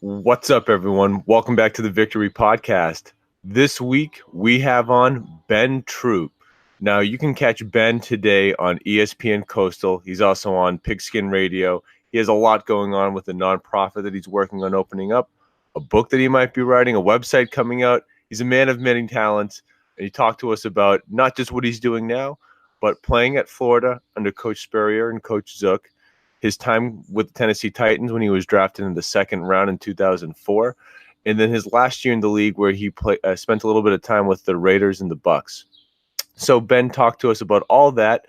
What's up, everyone? Welcome back to the Victory Podcast. This week, we have on Ben Troupe. Now, you can catch Ben today on ESPN Coastal. He's also on Pigskin Radio. He has a lot going on with a nonprofit that he's working on opening up, a book that he might be writing, a website coming out. He's a man of many talents, and he talked to us about not just what he's doing now, but playing at Florida under Coach Spurrier and Coach Zook, his time with the Tennessee Titans when he was drafted in the second round in 2004, and then his last year in the league where he spent a little bit of time with the Raiders and the Bucks. So Ben talked to us about all that.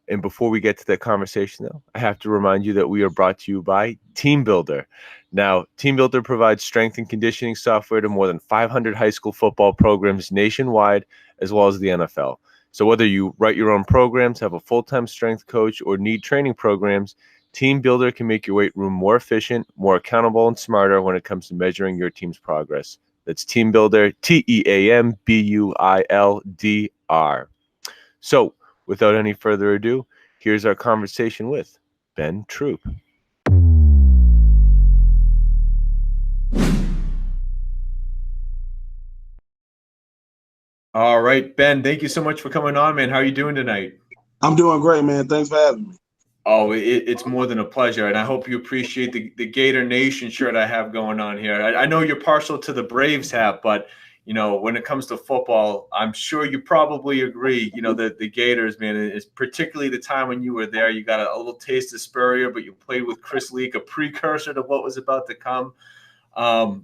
And before we get to that conversation, though, I have to remind you that we are brought to you by Team Builder. Now, Team Builder provides strength and conditioning software to more than 500 high school football programs nationwide, as well as the NFL. So whether you write your own programs, have a full-time strength coach, or need training programs, Team Builder can make your weight room more efficient, more accountable, and smarter when it comes to measuring your team's progress. That's Team Builder, TEAMBUILDR. So, without any further ado, here's our conversation with Ben Troupe. All right, Ben, thank you so much for coming on, man. How are you doing tonight? I'm doing great, man. Thanks for having me. Oh, it's more than a pleasure, and I hope you appreciate the Gator Nation shirt I have going on here. I know you're partial to the Braves hat, but, you know, when it comes to football, I'm sure you probably agree, you know, that the Gators, man, is particularly the time when you were there. You got a little taste of Spurrier, but you played with Chris Leak, a precursor to what was about to come.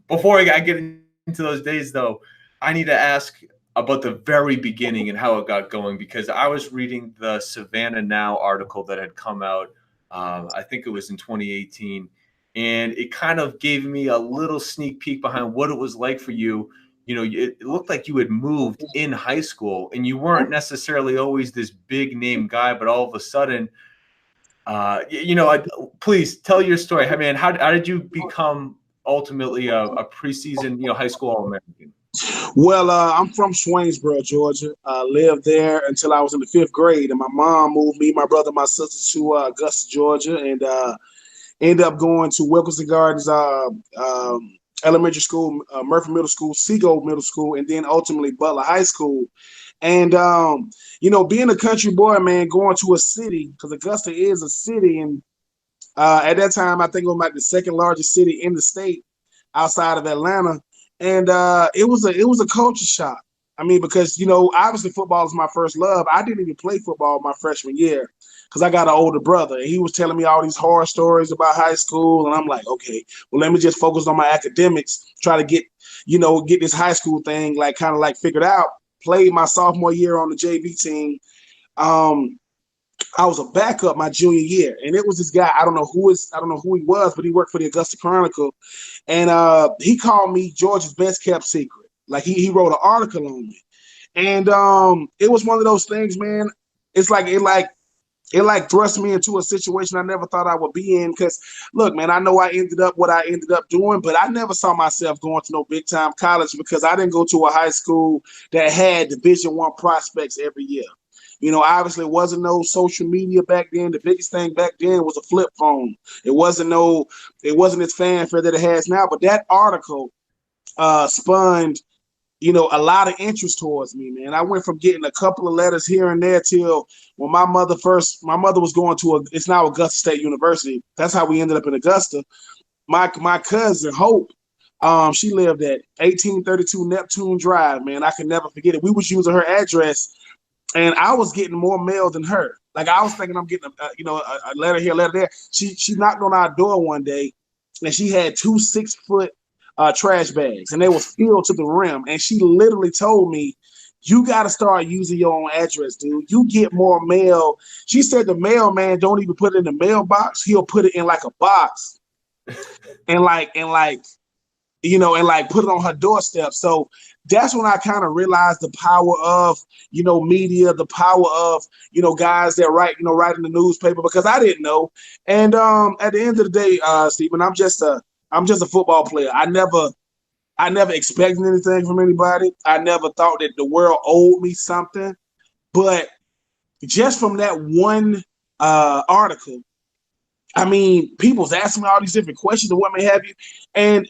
Before I get into those days, though, I need to ask about the very beginning and how it got going, because I was reading the Savannah Now article that had come out, I think it was in 2018, and it kind of gave me a little sneak peek behind what it was like for you. You know, it looked like you had moved in high school, and you weren't necessarily always this big name guy, but all of a sudden, please tell your story. I mean, how did you become ultimately a preseason, high school All-American? Well, I'm from Swainsboro, Georgia. I lived there until I was in the 5th grade, and my mom moved me, my brother, my sister to Augusta, Georgia, and ended up going to Wilkinson Gardens Elementary School, Murphy Middle School, Seagold Middle School, and then ultimately Butler High School. And, being a country boy, man, going to a city, because Augusta is a city, and at that time, I think it was like the second largest city in the state outside of Atlanta. And it was a culture shock. I mean, because, obviously football is my first love. I didn't even play football my freshman year because I got an older brother. And he was telling me all these horror stories about high school. And I'm like, okay, well, let me just focus on my academics, try to get this high school thing kind of figured out. Played my sophomore year on the JV team. I was a backup my junior year, and it was this guy. I don't know who he was, but he worked for the Augusta Chronicle, and he called me Georgia's best kept secret. Like he wrote an article on me, and it was one of those things, man. It's it thrust me into a situation I never thought I would be in. Because look, man, I know I ended up what I ended up doing, but I never saw myself going to no big time college because I didn't go to a high school that had Division I prospects every year. Obviously it wasn't no social media back then. The biggest thing back then was a flip phone. It wasn't its fanfare that it has now. But that article spawned, a lot of interest towards me, man. I went from getting a couple of letters here and there till when my mother was going to it's now Augusta State University. That's how we ended up in Augusta. My cousin Hope, she lived at 1832 Neptune Drive, man. I can never forget it. We was using her address. And I was getting more mail than her. Like I was thinking I'm getting a letter here, letter there. She knocked on our door one day, and she had 2 6-foot trash bags, and they was filled to the rim. And she literally told me, "You got to start using your own address, dude. You get more mail." She said the mailman don't even put it in the mailbox; he'll put it in like a box, and put it on her doorstep. So that's when I kind of realized the power of, media, the power of, guys that write in the newspaper, because I didn't know. And at the end of the day, Stephen, I'm just a football player. I never expected anything from anybody. I never thought that the world owed me something. But just from that one article, I mean, people's asking me all these different questions and what may have you. And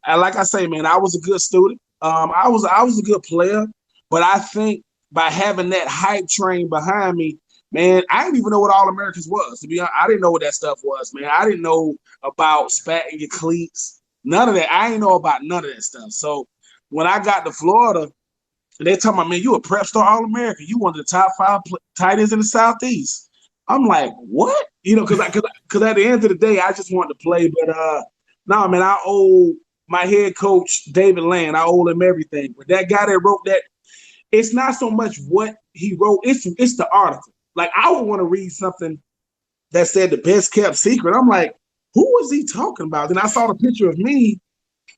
like I say, man, I was a good student. I was a good player, but I think by having that hype train behind me, man, I didn't even know what All Americans was. To be honest, I didn't know what that stuff was, man. I didn't know about spatting your cleats, none of that. I didn't know about none of that stuff. So when I got to Florida, they talking about, man, you a prep star All American. You one of the top five tight ends in the Southeast. I'm like, what? Because at the end of the day, I just wanted to play. But no, man, I owe my head coach David Land. I owe him everything. But that guy that wrote that, it's not so much what he wrote. It's the article. Like I would want to read something that said the best kept secret. I'm like, who was he talking about? Then I saw the picture of me,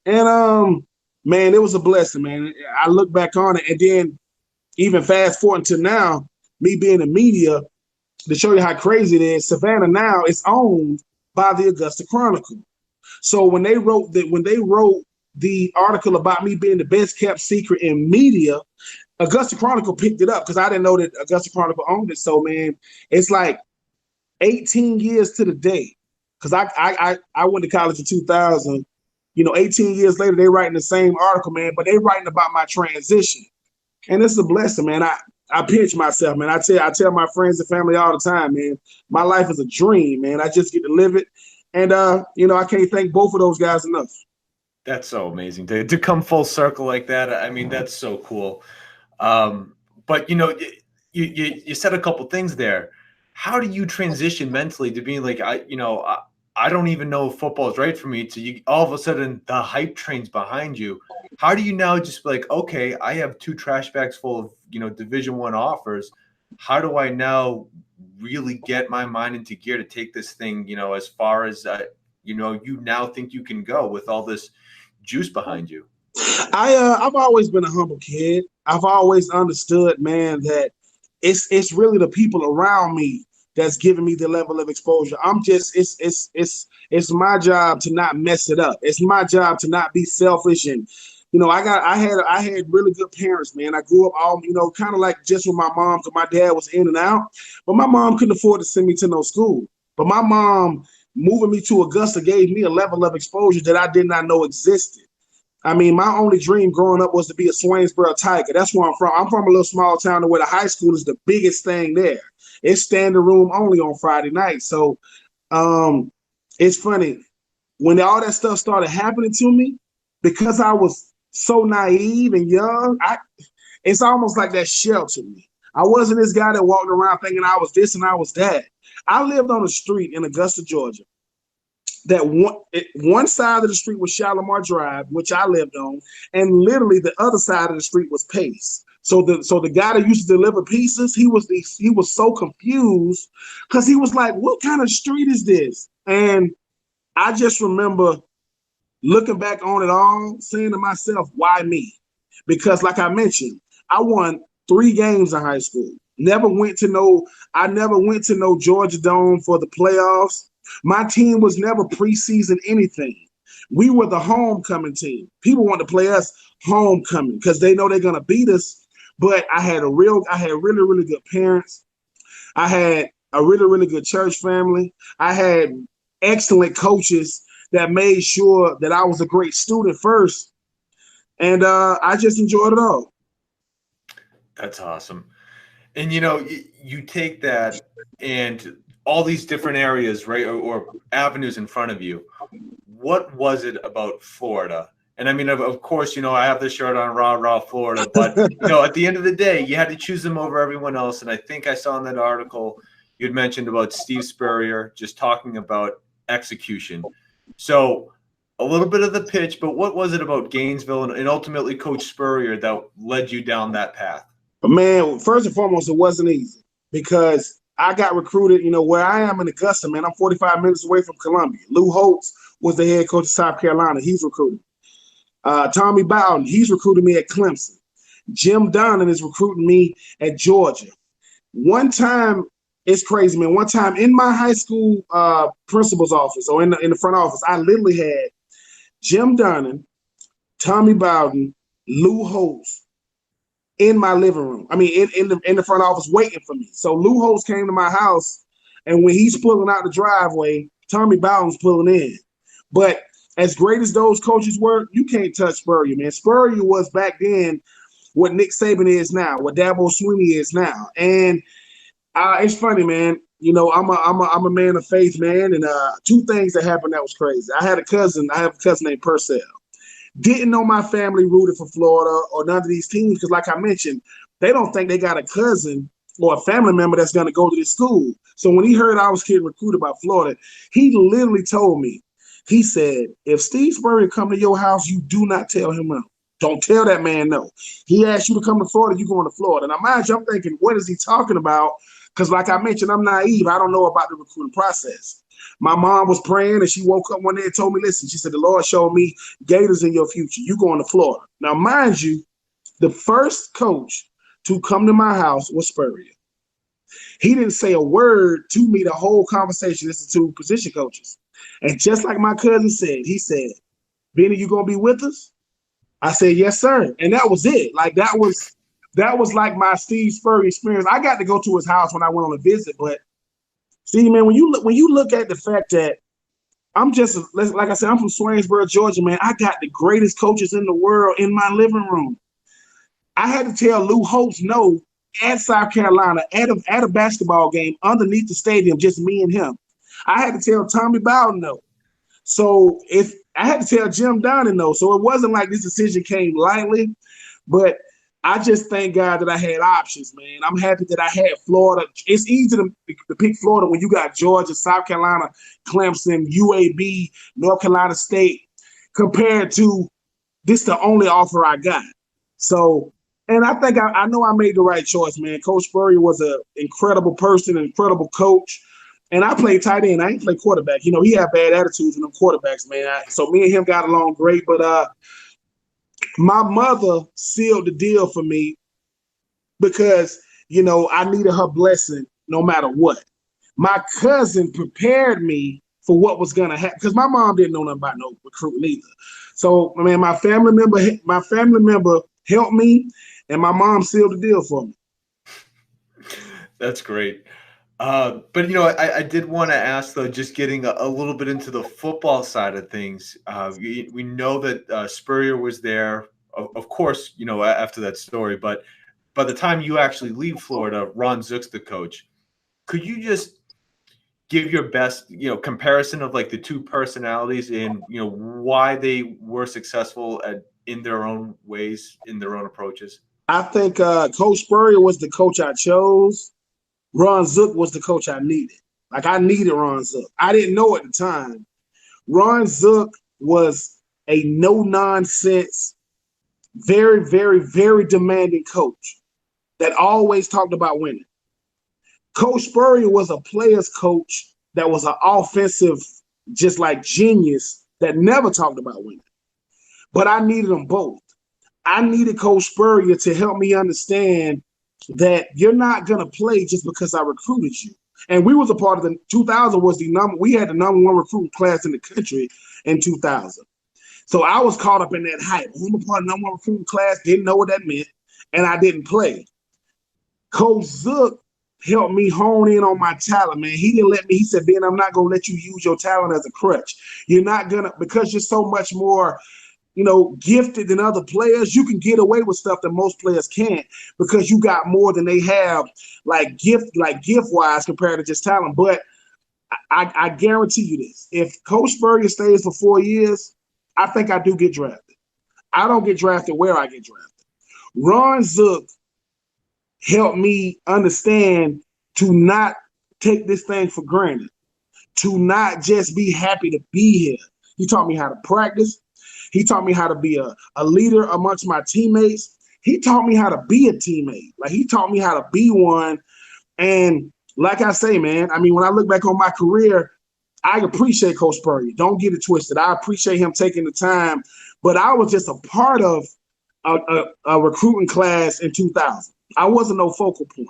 and man, it was a blessing, man. I look back on it, and then even fast forward to now, me being in media, to show you how crazy it is, Savannah now is owned by the Augusta Chronicle. So when they wrote the article about me being the best kept secret in media, Augusta Chronicle picked it up because I didn't know that Augusta Chronicle owned it. So man, it's like 18 years to the day. Because I went to college in 2000. 18 years later, they writing the same article, man, but they writing about my transition. And it's a blessing, man. I pinch myself, man. I tell my friends and family all the time, man, my life is a dream, man. I just get to live it. And I can't thank both of those guys enough. That's so amazing to come full circle like that. I mean, that's so cool. But you said a couple things there. How do you transition mentally to being like, I don't even know if football is right for me, to you all of a sudden the hype train's behind you? How do you now just be like, okay, I have 2 trash bags full of Division I offers. How do I now really get my mind into gear to take this thing as far as you now think you can go with all this juice behind you? I've always been a humble kid. I've always understood, man, that it's really the people around me that's giving me the level of exposure. It's my job to not mess it up. It's my job to not be selfish. And I had really good parents, man. I grew up all kind of like just with my mom, because my dad was in and out, but my mom couldn't afford to send me to no school. But my mom moving me to Augusta gave me a level of exposure that I did not know existed. I mean, my only dream growing up was to be a Swainsboro Tiger. That's where I'm from. I'm from a little small town where the high school is the biggest thing there. It's standing room only on Friday night. So it's funny. When all that stuff started happening to me, because I was so naive and young, it's almost like that sheltered me. I wasn't this guy that walked around thinking I was this and I was that. I lived on a street in Augusta, Georgia, that one side of the street was Shalimar Drive, which I lived on, and literally the other side of the street was Pace. So the guy that used to deliver pizzas, he was so confused because he was like, "What kind of street is this?" And I just remember looking back on it all, saying to myself, "Why me?" Because, like I mentioned, I won 3 games in high school. I never went to no Georgia Dome for the playoffs. My team was never preseason anything. We were the homecoming team. People want to play us homecoming because they know they're gonna beat us. But I had really, really good parents. I had a really, really good church family. I had excellent coaches that made sure that I was a great student first. And I just enjoyed it all. That's awesome. And you take that and all these different areas, right, or avenues in front of you. What was it about Florida? And I mean, of course, I have the shirt on, rah, Florida. But, at the end of the day, you had to choose them over everyone else. And I think I saw in that article you'd mentioned about Steve Spurrier just talking about execution. So a little bit of the pitch, but what was it about Gainesville and ultimately Coach Spurrier that led you down that path? Man, first and foremost, it wasn't easy because I got recruited, where I am in Augusta, man. I'm 45 minutes away from Columbia. Lou Holtz was the head coach of South Carolina. He's recruited. Tommy Bowden, he's recruited me at Clemson. Jim Donnan is recruiting me at Georgia. One time, it's crazy, man. One time in my high school principal's office or in the front office, I literally had Jim Donnan, Tommy Bowden, Lou Holtz in my living room. I mean, in the front office waiting for me. So Lou Holtz came to my house, and when he's pulling out the driveway, Tommy Bowden's pulling in. But as great as those coaches were, you can't touch Spurrier, man. Spurrier was back then what Nick Saban is now, what Dabo Swinney is now. And it's funny, man. You know, I'm a man of faith, man. And two things that happened that was crazy. I have a cousin named Purcell. Didn't know my family rooted for Florida or none of these teams because, like I mentioned, they don't think they got a cousin or a family member that's going to go to this school. So when he heard I was getting recruited by Florida, he literally told me, he said, if Steve Spurrier come to your house, you do not tell him no. Don't tell that man no. He asked you to come to Florida, you going to Florida. Now, mind you, I'm thinking, what is he talking about? Because like I mentioned, I'm naive. I don't know about the recruiting process. My mom was praying and she woke up one day and told me, listen, she said, the Lord showed me Gators in your future. You going to Florida. Now, mind you, the first coach to come to my house was Spurrier. He didn't say a word to me the whole conversation. This is two position coaches. And just like my cousin said, he said, Benny, you going to be with us? I said, yes, sir. And that was it. Like that was like my Steve Spurrier experience. I got to go to his house when I went on a visit, but see, man, when you look at the fact that I'm just, like I said, I'm from Swainsboro, Georgia, man. I got the greatest coaches in the world in my living room. I had to tell Lou Holtz no at South Carolina at a basketball game underneath the stadium, just me and him. I had to tell Tommy Bowden no. So if I had to tell Jim Donnan no. So it wasn't like this decision came lightly, but I just thank God that I had options, man. I'm happy that I had Florida. It's easy to pick Florida when you got Georgia, South Carolina, Clemson, UAB, North Carolina State, compared to this the only offer I got. So, and I think I know I made the right choice, man. Coach Spurrier was an incredible person, an incredible coach. And I played tight end. I ain't play quarterback. You know, he had bad attitudes in them quarterbacks, man. So me and him got along great, but my mother sealed the deal for me because, you know, I needed her blessing no matter what. My cousin prepared me for what was going to happen because my mom didn't know nothing about no recruiting either. So, I mean, my family member helped me, and my mom sealed the deal for me. That's great. But, you know, I did want to ask, though, just getting a little bit into the football side of things. We know that Spurrier was there, of course, you know, after that story. But by the time you actually leave Florida, Ron Zook's the coach. Could you just give your best, you know, comparison of like the two personalities and, you know, why they were successful in their own ways, in their own approaches? I think Coach Spurrier was the coach I chose. Ron Zook was the coach I needed. Like, I needed Ron Zook. I didn't know at the time. Ron Zook was a no-nonsense, very, very, very demanding coach that always talked about winning. Coach Spurrier was a player's coach that was an offensive, just like genius that never talked about winning. But I needed them both. I needed Coach Spurrier to help me understand that you're not going to play just because I recruited you. And we was a part of the 2000 was we had the number one recruiting class in the country in 2000. So I was caught up in that hype. I'm a part of the number one recruiting class, didn't know what that meant, and I didn't play. Coach Zook helped me hone in on my talent, man. He didn't let me, he said, Ben, I'm not going to let you use your talent as a crutch. You're not going to, because you're so much more, you know, gifted than other players, you can get away with stuff that most players can't because you got more than they have, like gift-wise compared to just talent. But I guarantee you this. If Coach Spurrier stays for 4 years, I think I do get drafted. I don't get drafted where I get drafted. Ron Zook helped me understand to not take this thing for granted, to not just be happy to be here. He taught me how to practice. He taught me how to be a leader amongst my teammates. He taught me how to be a teammate. Like, he taught me how to be one. And like I say, man, I mean, when I look back on my career, I appreciate Coach Spurrier. Don't get it twisted. I appreciate him taking the time. But I was just a part of a recruiting class in 2000. I wasn't no focal point.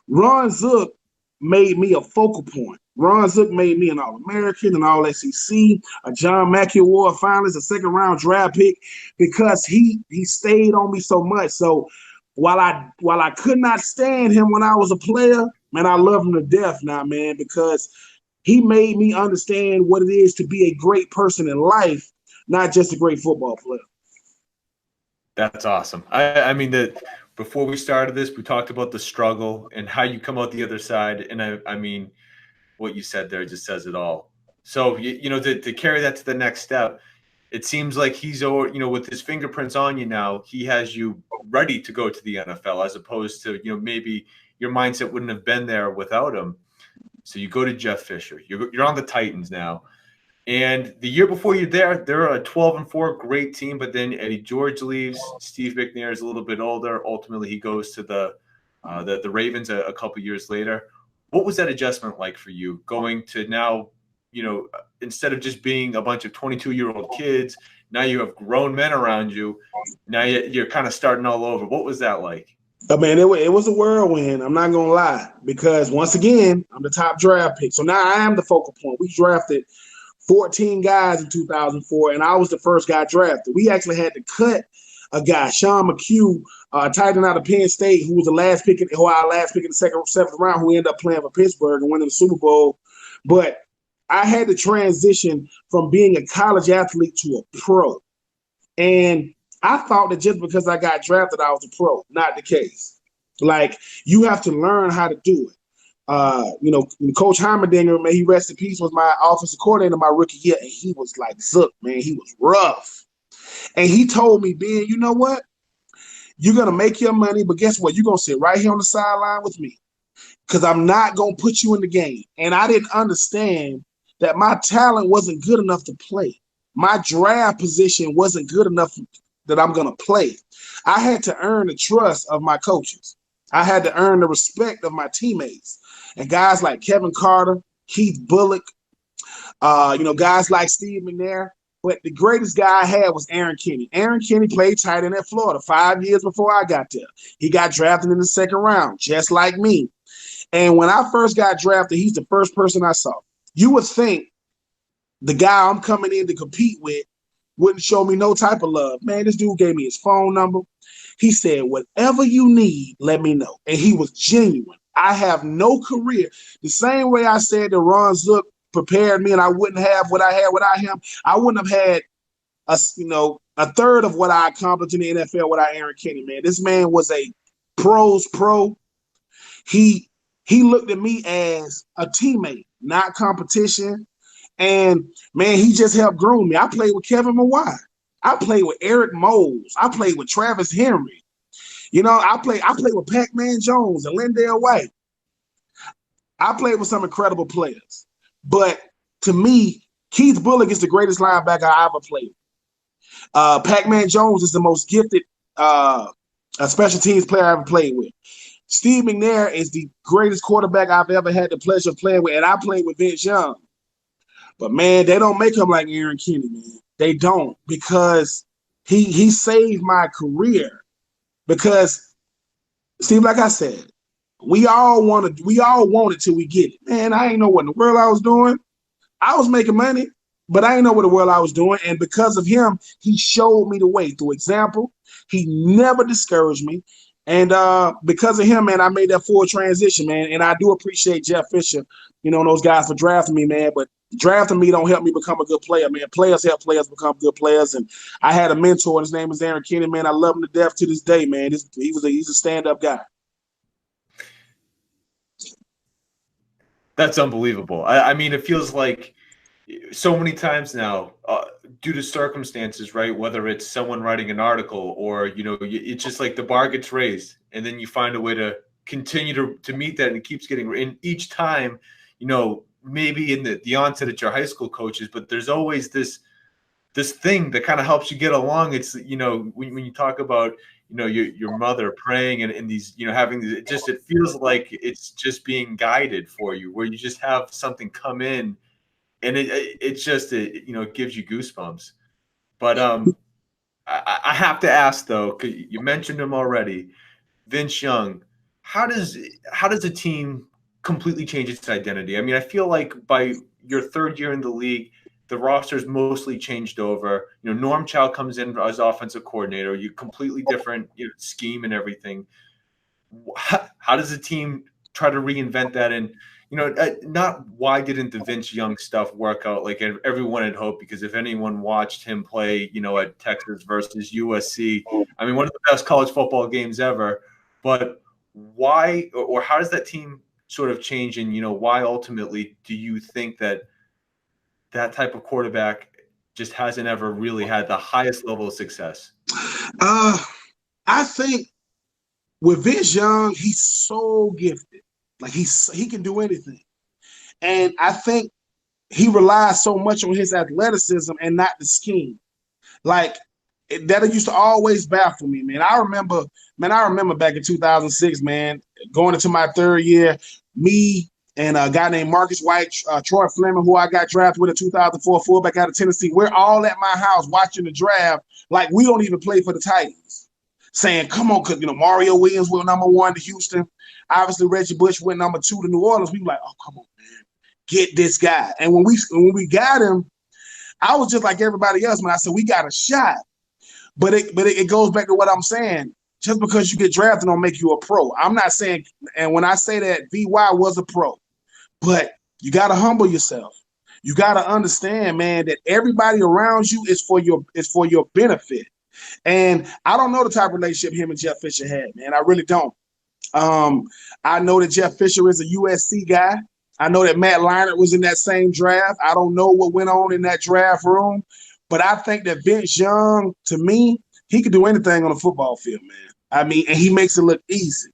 Ron Zook made me a focal point. Ron Zook made me an All-American, an All-SEC, a John Mackey Award finalist, a second-round draft pick, because he stayed on me so much. So while I could not stand him when I was a player, man, I love him to death now, man, because he made me understand what it is to be a great person in life, not just a great football player. That's awesome. I mean that before we started this, we talked about the struggle and how you come out the other side. And I mean, what you said there just says it all. So, to carry that to the next step, it seems like he's, with his fingerprints on you now, he has you ready to go to the NFL as opposed to, maybe your mindset wouldn't have been there without him. So you go to Jeff Fisher. You're on the Titans now. And the year before you're there, they're a 12-4 great team, but then Eddie George leaves. Steve McNair is a little bit older. Ultimately, he goes to the Ravens a couple years later. What was that adjustment like for you, going to now, instead of just being a bunch of 22-year-old kids, now you have grown men around you. Now you're kind of starting all over. What was that like? I mean, it was a whirlwind. I'm not going to lie, because once again, I'm the top draft pick. So now I am the focal point. We drafted 14 guys in 2004, and I was the first guy drafted. We actually had to cut a guy, Sean McHugh, tight end out of Penn State, who was our last pick in the seventh round, who ended up playing for Pittsburgh and winning the Super Bowl. But I had to transition from being a college athlete to a pro. And I thought that just because I got drafted, I was a pro. Not the case. Like, you have to learn how to do it. Coach Heimerdinger, may he rest in peace, was my offensive coordinator my rookie year, and he was like Zook, man. He was rough. And he told me, Ben, you know what? You're going to make your money, but guess what? You're going to sit right here on the sideline with me because I'm not going to put you in the game. And I didn't understand that my talent wasn't good enough to play. My draft position wasn't good enough that I'm going to play. I had to earn the trust of my coaches. I had to earn the respect of my teammates. And guys like Kevin Carter, Keith Bullock, guys like Steve McNair. But the greatest guy I had was Aaron Kenny. Aaron Kenny played tight end at Florida 5 years before I got there. He got drafted in the second round, just like me. And when I first got drafted, he's the first person I saw. You would think the guy I'm coming in to compete with wouldn't show me no type of love. Man, this dude gave me his phone number. He said, whatever you need, let me know. And he was genuine. I have no career. The same way I said that Ron Zook prepared me and I wouldn't have what I had without him, I wouldn't have had a third of what I accomplished in the NFL without Aaron Kenny, man. This man was a pro's pro. He looked at me as a teammate, not competition. And, man, he just helped groom me. I played with Kevin Mawai. I played with Eric Moles. I played with Travis Henry. I played with Pac-Man Jones and Lindale White. I played with some incredible players. But to me, Keith Bullock is the greatest linebacker I ever played. Pac-Man Jones is the most gifted special teams player I ever played with. Steve McNair is the greatest quarterback I've ever had the pleasure of playing with, and I played with Vince Young. But, man, they don't make him like Aaron Kenny, man. They don't, because he saved my career. Because, Steve, like I said, we all want it till we get it. Man, I ain't know what in the world I was doing. I was making money, but I ain't know what the world I was doing. And because of him, he showed me the way through example. He never discouraged me. And because of him, man, I made that full transition, man. And I do appreciate Jeff Fisher, those guys for drafting me, man. But drafting me don't help me become a good player, man. Players help players become good players. And I had a mentor. His name is Aaron Kenny, man. I love him to death to this day, man. He's a stand-up guy. That's unbelievable. I mean, it feels like so many times now, due to circumstances, right? Whether it's someone writing an article or, it's just like the bar gets raised and then you find a way to continue to meet that, and it keeps getting, and each time, maybe in the onset at your high school coaches, but there's always this thing that kind of helps you get along. It's, when you talk about, your mother praying and these, having these, it feels like it's just being guided for you, where you just have something come in and it gives you goosebumps. But I have to ask though, 'cause you mentioned him already, Vince Young. How does a team completely change its identity? I mean, I feel like by your third year in the league, the roster's mostly changed over. Norm Chow comes in as offensive coordinator. You completely different scheme and everything. How does the team try to reinvent that? And not why didn't the Vince Young stuff work out like everyone had hoped? Because if anyone watched him play, at Texas versus USC, I mean, one of the best college football games ever. But why or how does that team sort of change? And, why ultimately do you think that type of quarterback just hasn't ever really had the highest level of success? I think with Vince Young, he's so gifted. Like he can do anything. And I think he relies so much on his athleticism and not the scheme. Like that used to always baffle me, man. I remember back in 2006, man, going into my third year, me and a guy named Marcus White, Troy Fleming, who I got drafted with in 2004, fullback out of Tennessee. We're all at my house watching the draft like we don't even play for the Titans. Saying, come on, because, Mario Williams went number 1 to Houston. Obviously, Reggie Bush went number 2 to New Orleans. We were like, oh, come on, man. Get this guy. And when we got him, I was just like everybody else, man. I said, we got a shot. But it goes back to what I'm saying. Just because you get drafted don't make you a pro. I'm not saying, and when I say that, VY was a pro. But you got to humble yourself. You got to understand, man, that everybody around you is for your benefit. And I don't know the type of relationship him and Jeff Fisher had, man. I really don't. I know that Jeff Fisher is a USC guy. I know that Matt Leinart was in that same draft. I don't know what went on in that draft room, but I think that Vince Young, to me, he could do anything on a football field, man. I mean, and he makes it look easy.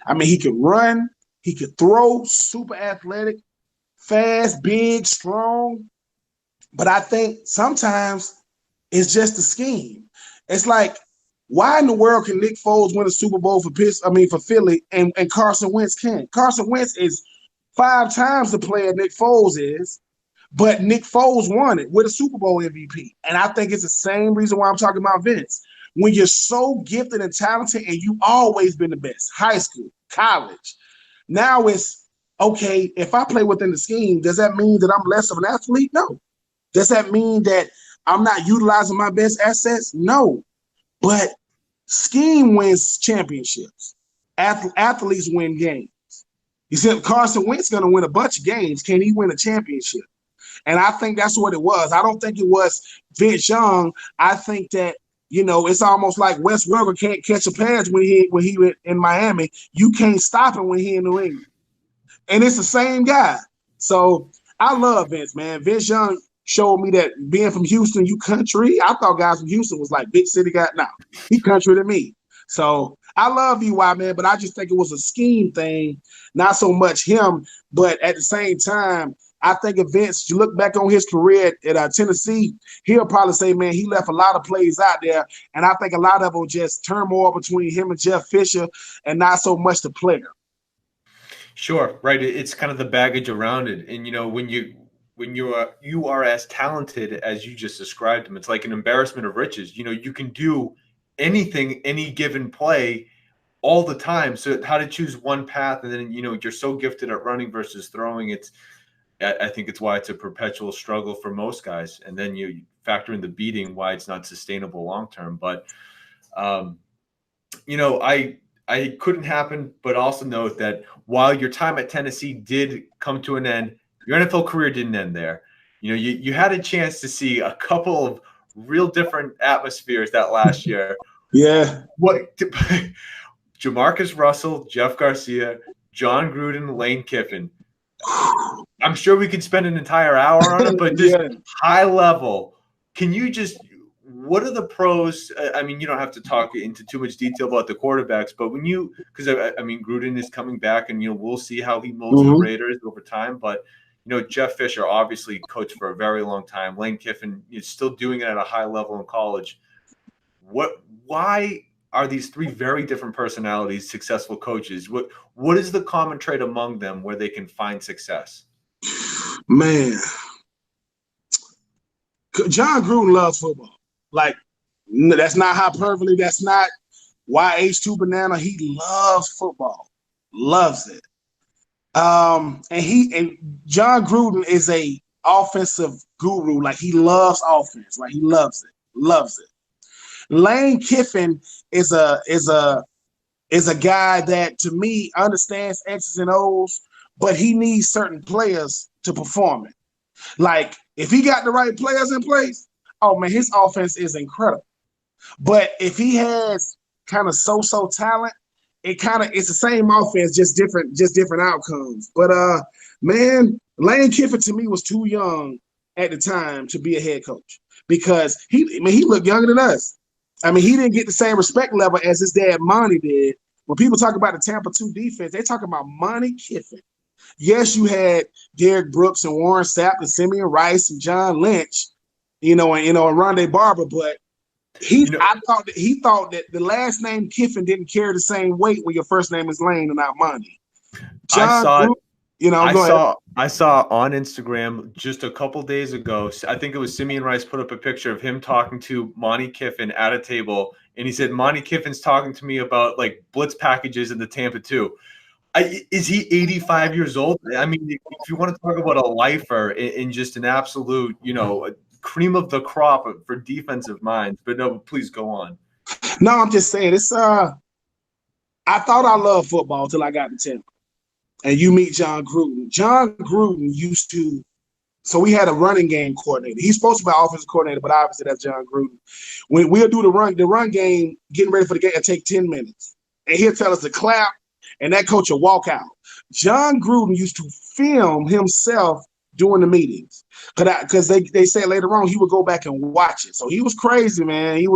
I mean, he could run, he could throw, super athletic, fast, big, strong. But I think sometimes it's just the scheme. It's like, why in the world can Nick Foles win a Super Bowl for Philly and Carson Wentz can't? Carson Wentz is 5 times the player Nick Foles is, but Nick Foles won it with a Super Bowl MVP. And I think it's the same reason why I'm talking about Vince. When you're so gifted and talented and you've always been the best, high school, college, now it's, okay, if I play within the scheme, does that mean that I'm less of an athlete? No. Does that mean that I'm not utilizing my best assets? No. But scheme wins championships. Athletes win games. You said Carson Wentz going to win a bunch of games. Can he win a championship? And I think that's what it was. I don't think it was Vince Young. I think that, it's almost like Wes Welker can't catch a pass when he went in Miami. You can't stop him when he in New England. And it's the same guy. So I love Vince, man. Vince Young showed me that being from Houston, you country. I thought guys from Houston was like big city guy. No, he country to me. So I love VY, man, but I just think it was a scheme thing, not so much him. But at the same time, I think if Vince, you look back on his career at Tennessee, he'll probably say, man, he left a lot of plays out there. And I think a lot of them just turmoil between him and Jeff Fisher and not so much the player. Sure, right. It's kind of the baggage around it. And, when you are as talented as you just described him, it's like an embarrassment of riches. You can do anything, any given play all the time. So how to choose one path, and then, you're so gifted at running versus throwing. I think it's why it's a perpetual struggle for most guys. And then you factor in the beating, why it's not sustainable long-term. But, I couldn't happen, but also note that while your time at Tennessee did come to an end, your NFL career didn't end there. You had a chance to see a couple of real different atmospheres that last year. Yeah. Jamarcus Russell, Jeff Garcia, Jon Gruden, Lane Kiffin. I'm sure we could spend an entire hour on it, but just high level, what are the pros? I mean, you don't have to talk into too much detail about the quarterbacks, but because Gruden is coming back, and we'll see how he molds the Raiders over time. But Jeff Fisher obviously coached for a very long time. Lane Kiffin is still doing it at a high level in college. Why are these 3 very different personalities successful coaches? What is the common trait among them where they can find success? Man, Jon Gruden loves football. Like, that's not hyperbole. That's not YH2 Banana. He loves football. Loves it. And Jon Gruden is a offensive guru. Like, he loves offense. Like, he loves it. Loves it. Lane Kiffin is a guy that, to me, understands X's and O's, but he needs certain players to perform it. Like, if he got the right players in place, oh man, his offense is incredible. But if he has kind of so-so talent, it's the same offense, just different outcomes. But man, Lane Kiffin to me was too young at the time to be a head coach because he looked younger than us. I mean, he didn't get the same respect level as his dad Monty did. When people talk about the Tampa 2 defense, they talk about Monty Kiffin. Yes, you had Derek Brooks and Warren Sapp and Simeon Rice and John Lynch, and Rondé Barber, but I thought that the last name Kiffin didn't carry the same weight when your first name is Lane and not Monty. I saw on Instagram just a couple days ago, I think it was Simeon Rice put up a picture of him talking to Monty Kiffin at a table, and he said, Monty Kiffin's talking to me about like blitz packages in the Tampa 2. Is he 85 years old? I mean, if you want to talk about a lifer in just an absolute, cream of the crop for defensive minds. But no, please go on. No, I'm just saying it's I thought I loved football till I got to Tampa. And you meet Jon Gruden. Jon Gruden used to, so we had a running game coordinator. He's supposed to be an offensive coordinator, but obviously that's Jon Gruden. When we'll do the run game, getting ready for the game, it'll take 10 minutes. And he'll tell us to clap, and that coach will walk out. Jon Gruden used to film himself during the meetings. Because they said later on he would go back and watch it. So he was crazy, man. He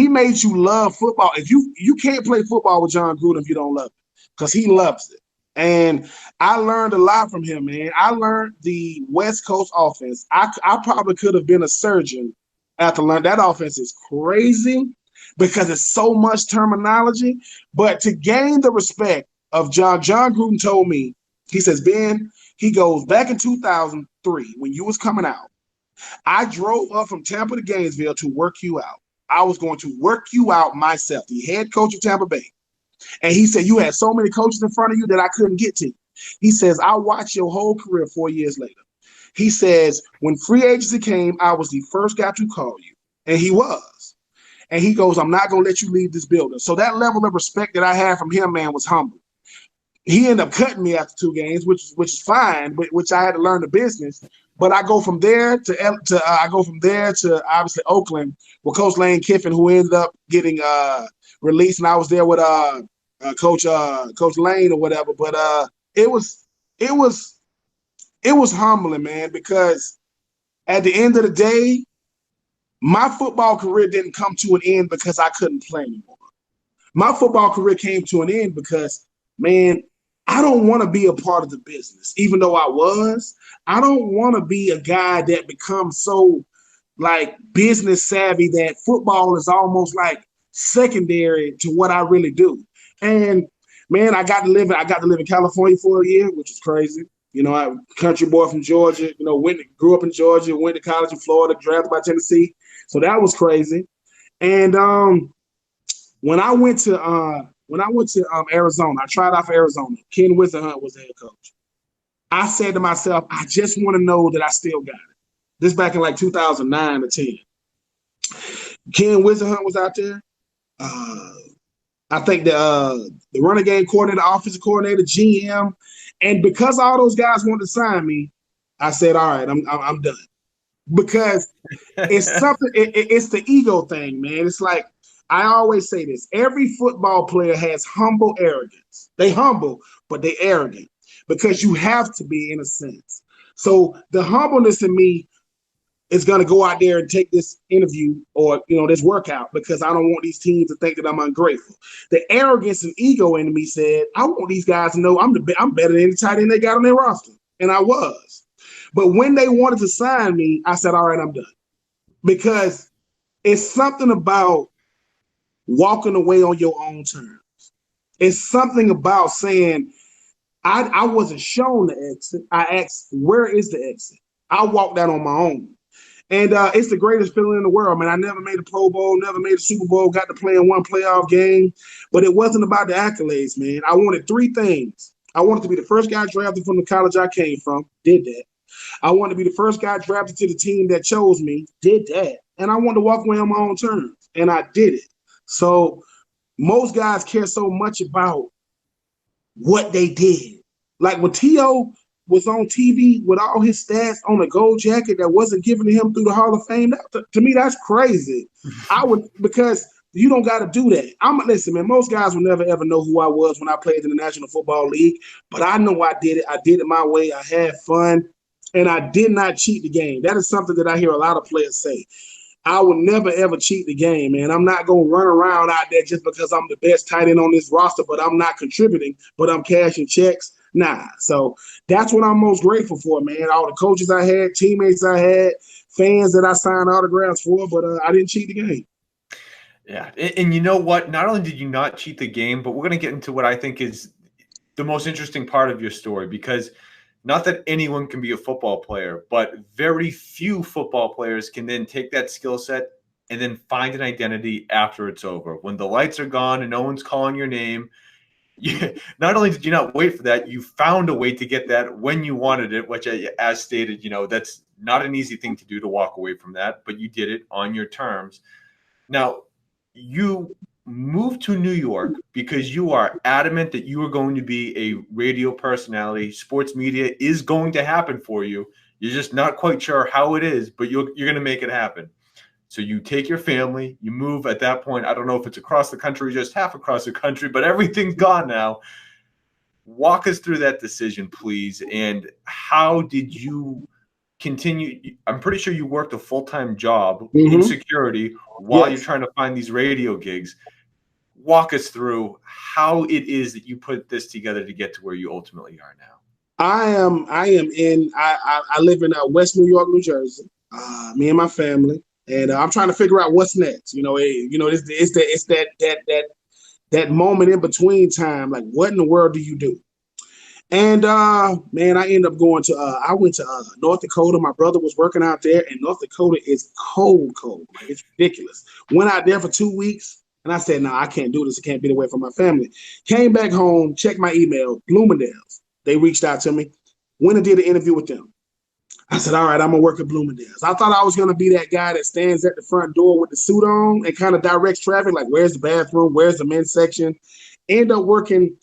made you love football. If you can't play football with Jon Gruden if you don't love it, because he loves it. And I learned a lot from him, man. I learned the West Coast offense. I probably could have been a surgeon after learning. That offense is crazy because it's so much terminology. But to gain the respect of Jon Gruden told me, he says, Ben, he goes, back in 2003, when you was coming out, I drove up from Tampa to Gainesville to work you out. I was going to work you out myself, the head coach of Tampa Bay. And he said, you had so many coaches in front of you that I couldn't get to. He says, I watched your whole career 4 years later. He says, when free agency came, I was the first guy to call you. And he was. And he goes, I'm not going to let you leave this building. So that level of respect that I had from him, man, was humble. He ended up cutting me after 2 games, which is fine, but which I had to learn the business. But I go from there to obviously Oakland with Coach Lane Kiffin, who ended up getting released, and I was there with Coach Lane or whatever. But it was humbling, man, because at the end of the day, my football career didn't come to an end because I couldn't play anymore. My football career came to an end because, man, I don't want to be a part of the business, even though I was. I don't want to be a guy that becomes so like business savvy that football is almost like secondary to what I really do. And man, I got to live in California for a year, which is crazy. I'm a country boy from Georgia. Grew up in Georgia, went to college in Florida, drafted by Tennessee. So that was crazy. And when I went to Arizona, I tried out for Arizona. Ken Wisenhunt was the head coach. I said to myself, I just want to know that I still got it. This back in like 2009 or 10. Ken Wisenhunt was out there. I think the running game coordinator, offensive coordinator, GM, and because all those guys wanted to sign me, I said, all right, I'm done. Because it's something. It's the ego thing, man. It's like I always say this: every football player has humble arrogance. They humble, but they arrogant because you have to be in a sense. So the humbleness in me is going to go out there and take this interview or this workout because I don't want these teams to think that I'm ungrateful. The arrogance and ego in me said I want these guys to know I'm better than any tight end they got on their roster, and I was. But when they wanted to sign me, I said, all right, I'm done. Because it's something about walking away on your own terms. It's something about saying, I wasn't shown the exit. I asked, where is the exit? I walked out on my own. And it's the greatest feeling in the world, man. I never made a Pro Bowl, never made a Super Bowl, got to play in one playoff game. But it wasn't about the accolades, man. I wanted 3 things. I wanted to be the first guy drafted from the college I came from, did that. I wanted to be the first guy drafted to the team that chose me, did that. And I wanted to walk away on my own terms, and I did it. So most guys care so much about what they did Like when T.O. was on TV with all his stats on a gold jacket that wasn't given to him through the Hall of Fame, to me, that's crazy. I would, because you don't got to do that. Listen, man, most guys will never ever know who I was when I played in the National Football League, but I know I did it. I did it my way. I had fun, and I did not cheat the game. That is something that I hear a lot of players say. I will never, ever cheat the game, man. I'm not going to run around out there just because I'm the best tight end on this roster, but I'm not contributing, but I'm cashing checks. Nah. So that's what I'm most grateful for, man. All the coaches I had, teammates I had, fans that I signed autographs for, but I didn't cheat the game. Yeah. And you know what? Not only did you not cheat the game, but we're going to get into what I think is the most interesting part of your story, because not that anyone can be a football player, but very few football players can then take that skill set and then find an identity after it's over. When the lights are gone and no one's calling your name, not only did you not wait for that, you found a way to get that when you wanted it, which, as stated, that's not an easy thing to do, to walk away from that, but you did it on your terms. Now, you moved to New York because you are adamant that you are going to be a radio personality. Sports media is going to happen for you. You're just not quite sure how it is, but you're going to make it happen. So you take your family, you move at that point. I don't know if it's across the country, just half across the country, but everything's gone now. Walk us through that decision, please. And how did you continue? I'm pretty sure you worked a full-time job in security while you're trying to find these radio gigs. Walk us through how it is that you put this together to get to where you ultimately are now. I live in West New York, New Jersey. Me and my family, and I'm trying to figure out what's next. It's that moment in between time. Like, what in the world do you do? And man, I ended up going to I went to North Dakota. My brother was working out there, and North Dakota is cold. Like, it's ridiculous. Went out there for 2 weeks. And I said, no, I can't do this. I can't be away from my family. Came back home, checked my email, Bloomingdale's. They reached out to me. Went and did an interview with them. I said, all right, I'm going to work at Bloomingdale's. I thought I was going to be that guy that stands at the front door with the suit on and kind of directs traffic, like where's the bathroom, where's the men's section. End up working,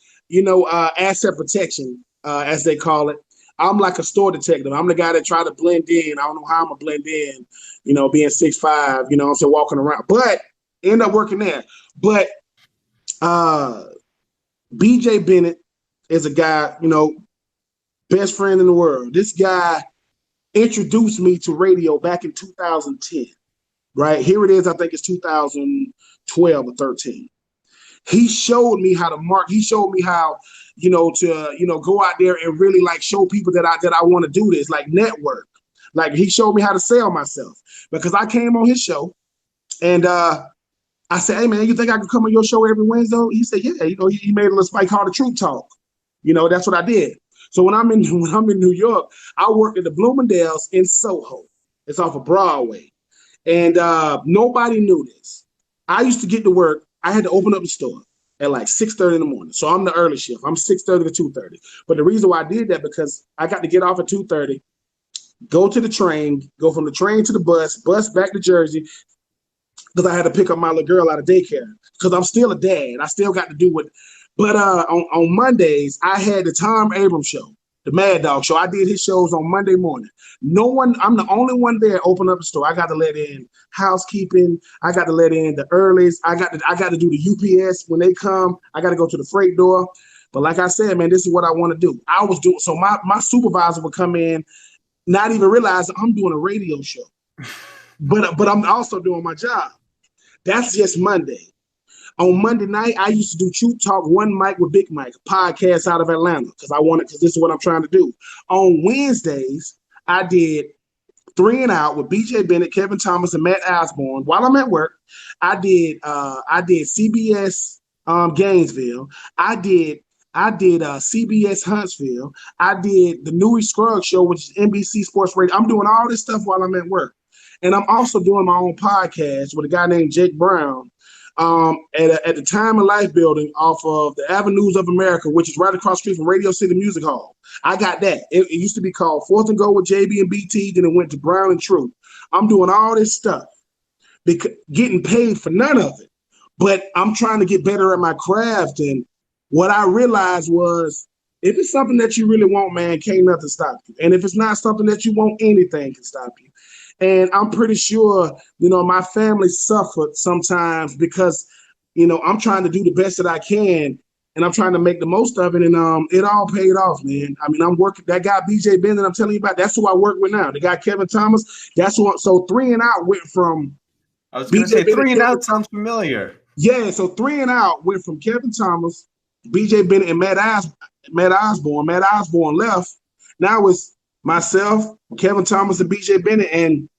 asset protection, as they call it. I'm like a store detective. I'm the guy that try to blend in. I don't know how I'm going to blend in, being 6'5", I'm still walking around. But end up working there. But BJ Bennett is a guy, best friend in the world. This guy introduced me to radio back in 2010, right? Here it is. I think it's 2012 or 13. He showed me how to mark. He showed me how, to go out there and really like show people that I want to do this, like network. Like, he showed me how to sell myself, because I came on his show and I said, hey, man, you think I could come on your show every Wednesday? He said, yeah. He made a little spike called the Troupe Talk. That's what I did. So when I'm in New York, I worked at the Bloomingdale's in Soho. It's off of Broadway. And nobody knew this. I used to get to work. I had to open up the store at like 6:30 in the morning. So I'm the early shift. I'm 6:30 to 2:30. But the reason why I did that, because I got to get off at 2:30, go to the train, go from the train to the bus back to Jersey, because I had to pick up my little girl out of daycare, because I'm still a dad. I still got to do what. But on Mondays, I had the Tom Abrams show, the Mad Dog show. I did his shows on Monday morning. I'm the only one there open up the store. I got to let in housekeeping. I got to let in the earlies. I got to do the UPS when they come. I got to go to the freight door. But like I said, man, this is what I want to do. I was doing, so my supervisor would come in, not even realizing I'm doing a radio show. But I'm also doing my job. That's just Monday. On Monday night, I used to do Troupe Talk, One Mic with Big Mike, a podcast out of Atlanta, because this is what I'm trying to do. On Wednesdays, I did 3 and Out with BJ Bennett, Kevin Thomas, and Matt Osborne. While I'm at work, I did CBS Gainesville. I did CBS Huntsville. I did the Newey Scruggs Show, which is NBC Sports Radio. I'm doing all this stuff while I'm at work. And I'm also doing my own podcast with a guy named Jake Brown at the Time of Life building off of the Avenues of America, which is right across the street from Radio City Music Hall. I got that. It used to be called Fourth and Go with JB and BT. Then it went to Brown and Troupe. I'm doing all this stuff, getting paid for none of it. But I'm trying to get better at my craft. And what I realized was if it's something that you really want, man, can't nothing stop you. And if it's not something that you want, anything can stop you. And I'm pretty sure, my family suffered sometimes because, I'm trying to do the best that I can and I'm trying to make the most of it. And it all paid off, man. I mean, I'm working that guy, BJ Ben, that I'm telling you about. That's who I work with now. The guy, Kevin Thomas. That's who. So 3 and Out went from I was going to say 3 and Out sounds familiar. Yeah. So 3 and Out went from Kevin Thomas, BJ Bennett, and Matt Osborne. Matt Osborne left. Now it's myself, Kevin Thomas, and BJ Bennett. And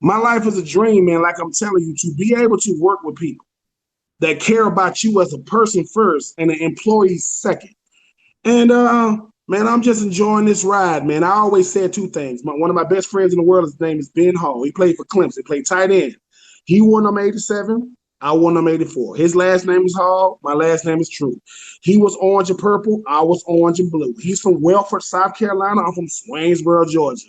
my life is a dream, man. Like I'm telling you, to be able to work with people that care about you as a person first and an employee second. And man, I'm just enjoying this ride, man. I always said 2 things. One of my best friends in the world, his name is Ben Hall. He played for Clemson. He played tight end. He wore number 87. I wore number 84. His last name is Hall. My last name is Troupe. He was orange and purple. I was orange and blue. He's from Welford, South Carolina. I'm from Swainsboro, Georgia.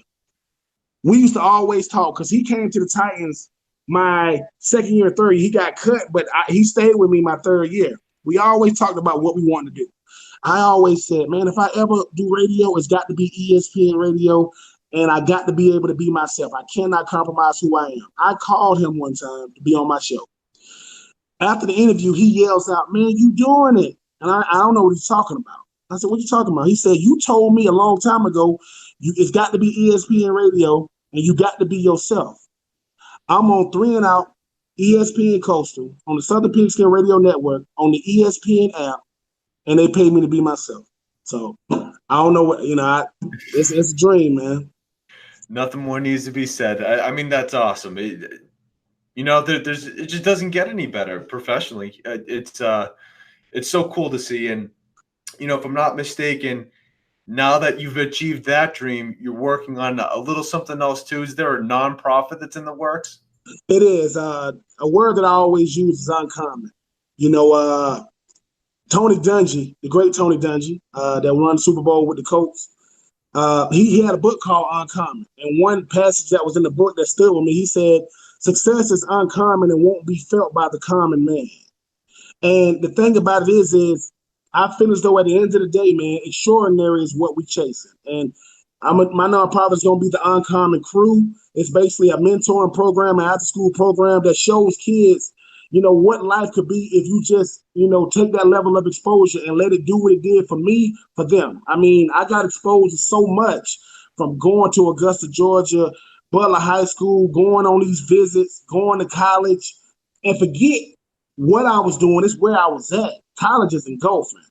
We used to always talk because he came to the Titans my second year, third year. He got cut, but he stayed with me my third year. We always talked about what we wanted to do. I always said, man, if I ever do radio, it's got to be ESPN radio, and I got to be able to be myself. I cannot compromise who I am. I called him one time to be on my show. After the interview, he yells out, man, you doing it. And I don't know what he's talking about. I said, what you talking about? He said, you told me a long time ago, it's got to be ESPN radio, and you got to be yourself. I'm on 3 and Out, ESPN Coastal, on the Southern Pigskin Radio Network, on the ESPN app, and they paid me to be myself. So I don't know what, it's a dream, man. Nothing more needs to be said. I mean, that's awesome. It just doesn't get any better professionally. It's so cool to see. And, if I'm not mistaken, now that you've achieved that dream, you're working on a little something else too. Is there a nonprofit that's in the works? It is. A word that I always use is uncommon. Tony Dungy, the great Tony Dungy, that won the Super Bowl with the Colts, he had a book called Uncommon. And one passage that was in the book that stood with me, he said, success is uncommon and won't be felt by the common man. And the thing about it is I feel as though at the end of the day, man, extraordinary is what we chasing. And my nonprofit is going to be the Uncommon Crew. It's basically a mentoring program, an after-school program that shows kids, what life could be if you just, take that level of exposure and let it do what it did for me, for them. I mean, I got exposed to so much from going to Augusta, Georgia, Butler High School, going on these visits, going to college, and forget what I was doing. It's where I was at. College is engulfing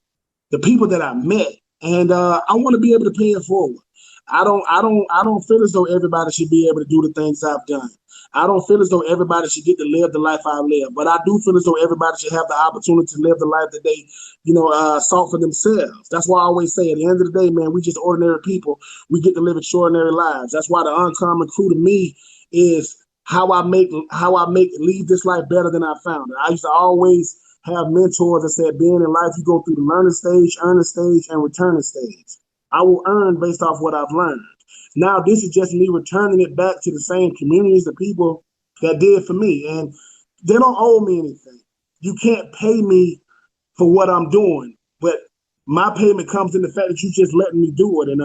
the people that I met, and I want to be able to pay it forward. I don't feel as though everybody should be able to do the things I've done. I don't feel as though everybody should get to live the life I live, but I do feel as though everybody should have the opportunity to live the life that they, sought for themselves. That's why I always say at the end of the day, man, we just ordinary people. We get to live extraordinary lives. That's why the Uncommon Crew to me is how I leave this life better than I found it. I used to always have mentors that said, being in life, you go through the learning stage, earning stage, and returning stage. I will earn based off what I've learned. Now, this is just me returning it back to the same communities, the people that did for me. And they don't owe me anything. You can't pay me for what I'm doing, but my payment comes in the fact that you just letting me do it. And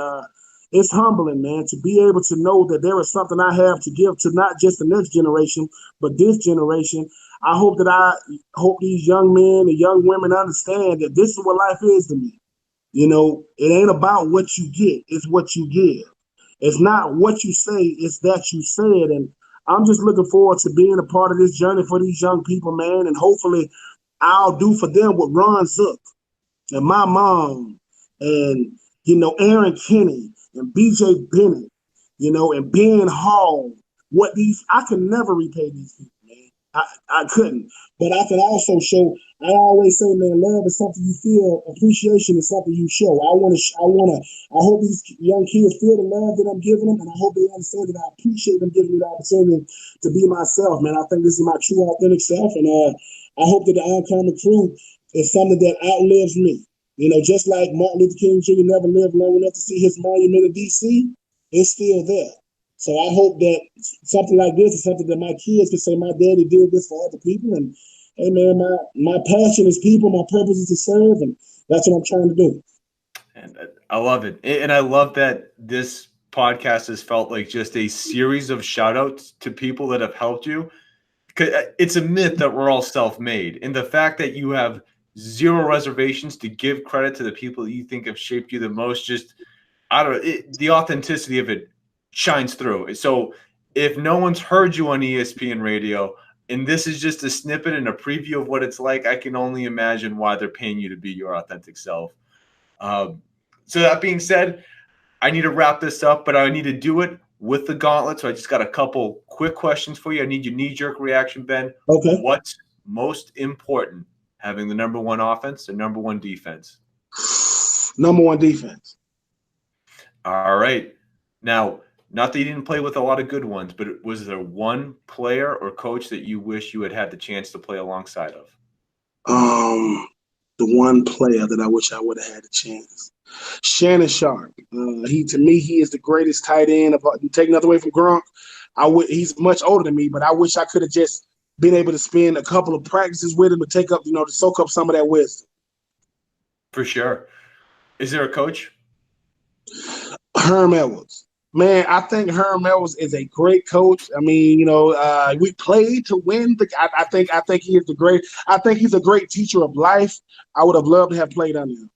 it's humbling, man, to be able to know that there is something I have to give to not just the next generation, but this generation. I hope these young men and young women understand that this is what life is to me. It ain't about what you get, it's what you give. It's not what you say, it's that you said. And I'm just looking forward to being a part of this journey for these young people, man. And hopefully I'll do for them what Ron Zook and my mom and, Aaron Kinney and BJ Bennett, and Ben Hall. I can never repay these people, man. I couldn't. But I can also show. I always say, man, love is something you feel. Appreciation is something you show. I hope these young kids feel the love that I'm giving them, and I hope they understand that I appreciate them giving me the opportunity to be myself, man. I think this is my true, authentic self, and I hope that the Uncommon Crew is something that outlives me. Just like Martin Luther King Jr. never lived long enough to see his monument in D.C., it's still there. So I hope that something like this is something that my kids can say, my daddy did this for other people. And hey, man, my passion is people, my purpose is to serve, and that's what I'm trying to do. And I love it. And I love that this podcast has felt like just a series of shout outs to people that have helped you. It's a myth that we're all self-made. And the fact that you have zero reservations to give credit to the people that you think have shaped you the most, just, I don't know, the authenticity of it shines through. So if no one's heard you on ESPN radio, and this is just a snippet and a preview of what it's like, I can only imagine why they're paying you to be your authentic self. Um, so that being said, I need to wrap this up, but I need to do it with the gauntlet. So I just got a couple quick questions for you. I need your knee-jerk reaction, Ben. Okay. What's most important, having the number one offense or number one defense? Number one defense. All right. Now, not that you didn't play with a lot of good ones, but was there one player or coach that you wish you had had the chance to play alongside of? The one player that I wish I would have had a chance. Shannon Sharp. To me, he is the greatest tight end. Take nothing away from Gronk. He's much older than me, but I wish I could have just been able to spend a couple of practices with him to soak up some of that wisdom. For sure. Is there a coach? Herm Edwards. Man, I think Herm Edwards is a great coach. I mean, we played to win. I think he is I think he's a great teacher of life. I would have loved to have played under him.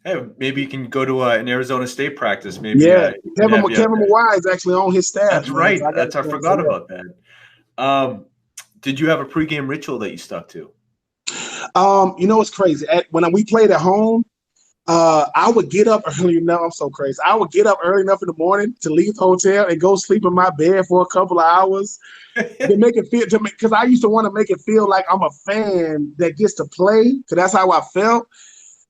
Hey, maybe you can go to an Arizona State practice. Maybe. Yeah, Kevin Mawai is actually on his staff. That's right. I forgot about that. Did you have a pregame ritual that you stuck to? It's crazy. When we played at home, I would get up early enough. I'm so crazy. I would get up early enough in the morning to leave the hotel and go sleep in my bed for a couple of hours to make it feel because I used to want to make it feel like I'm a fan that gets to play. Because that's how I felt.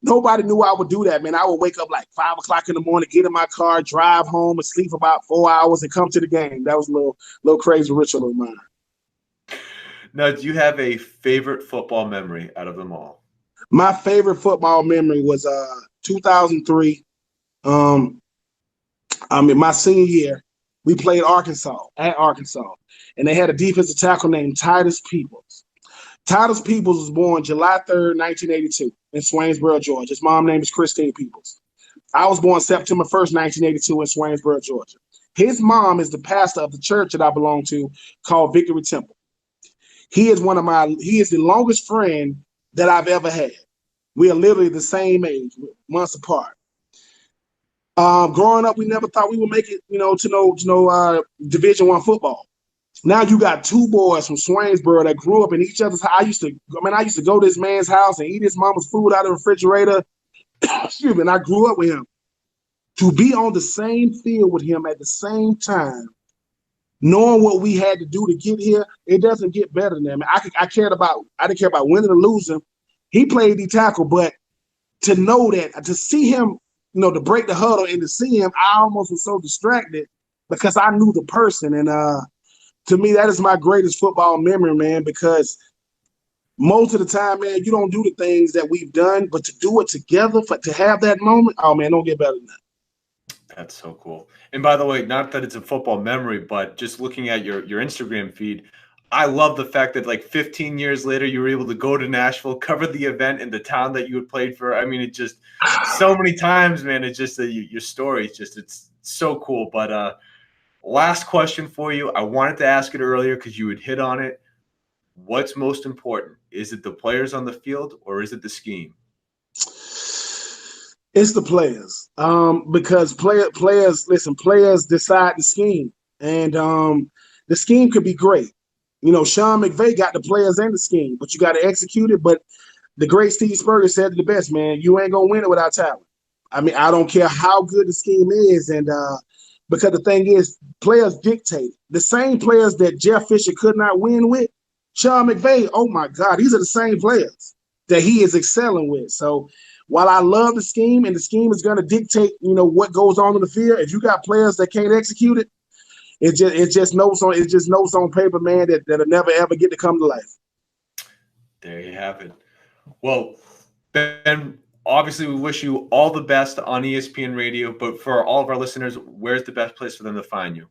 Nobody knew I would do that, man. I would wake up like 5 o'clock in the morning, get in my car, drive home, and sleep about 4 hours, and come to the game. That was a little crazy ritual of mine. Now, do you have a favorite football memory out of them all? My favorite football memory was 2003. My senior year, we played Arkansas, and they had a defensive tackle named Titus Peoples. Titus Peoples was born July 3rd, 1982 in Swainsboro, Georgia. His mom's name is Christine Peoples. I was born September 1st, 1982 in Swainsboro, Georgia. His mom is the pastor of the church that I belong to called Victory Temple. He is the longest friend that I've ever had. We are literally the same age, months apart. Growing up, we never thought we would make it, to Division I football. Now you got two boys from Swainsboro that grew up in each other's house. I used to go to this man's house and eat his mama's food out of the refrigerator. Excuse me, and I grew up with him. To be on the same field with him at the same time, knowing what we had to do to get here, it doesn't get better than that. I didn't care about winning or losing. He played the tackle, but to know that, to see him, to break the huddle and to see him, I almost was so distracted because I knew the person. And to me, that is my greatest football memory, man, because most of the time, man, you don't do the things that we've done, but to do it together, to have that moment, oh, man, don't get better than that. That's so cool. And by the way, not that it's a football memory, but just looking at your Instagram feed, I love the fact that like 15 years later, you were able to go to Nashville, cover the event in the town that you had played for. I mean, it just so many times, man. It's just your story. It's so cool. But last question for you. I wanted to ask it earlier because you had hit on it. What's most important? Is it the players on the field or is it the scheme? It's the players, because players decide the scheme, and the scheme could be great. Sean McVay got the players and the scheme, but you got to execute it. But the great Steve Spurrier said it the best, man. You ain't gonna win it without talent. I mean, I don't care how good the scheme is, and because the thing is, players dictate. The same players that Jeff Fisher could not win with, Sean McVay. Oh my God, these are the same players that he is excelling with. So, while I love the scheme, and the scheme is going to dictate, what goes on in the field, if you got players that can't execute it, it just notes on paper, man, that'll never ever get to come to life. There you have it. Well, Ben, obviously we wish you all the best on ESPN Radio, but for all of our listeners, where's the best place for them to find you?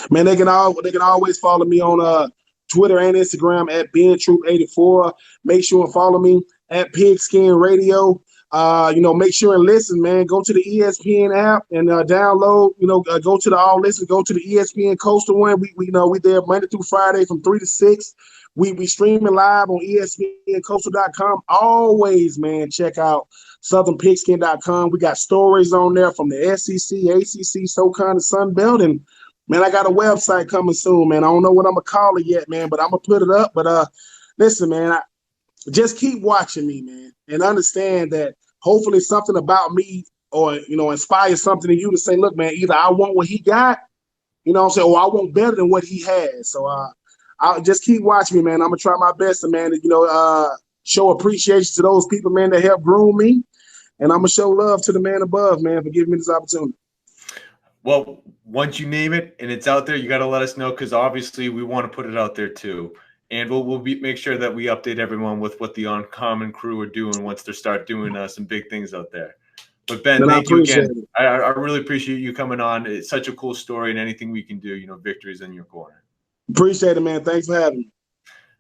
Man, they can always follow me on Twitter and Instagram at BenTroupe84. Make sure and follow me at Pigskin Radio. Make sure and listen, man. Go to the ESPN app and download. Go to the All Listen. Go to the ESPN Coastal one. We there Monday through Friday from 3 to 6. We streaming live on ESPNCoastal.com. Always, man, check out SouthernPigskin.com. We got stories on there from the SEC, ACC, SoCon, and Sun Belt. And man, I got a website coming soon, man. I don't know what I'm gonna call it yet, man, but I'm gonna put it up. But listen, man, just keep watching me, man, and understand that hopefully something about me or, inspire something in you to say, look, man, either I want what he got, what I'm saying, or I want better than what he has. So I'll just keep watching me, man. I'm going to try my best to, man, show appreciation to those people, man, that helped groom me. And I'm going to show love to the man above, man, for giving me this opportunity. Well, once you name it and it's out there, you got to let us know, because obviously we want to put it out there too. And we'll make sure that we update everyone with what the Uncommon crew are doing once they start doing some big things out there. But Ben, thank you again. I really appreciate you coming on. It's such a cool story, and anything we can do, victory's in your corner. Appreciate it, man. Thanks for having me.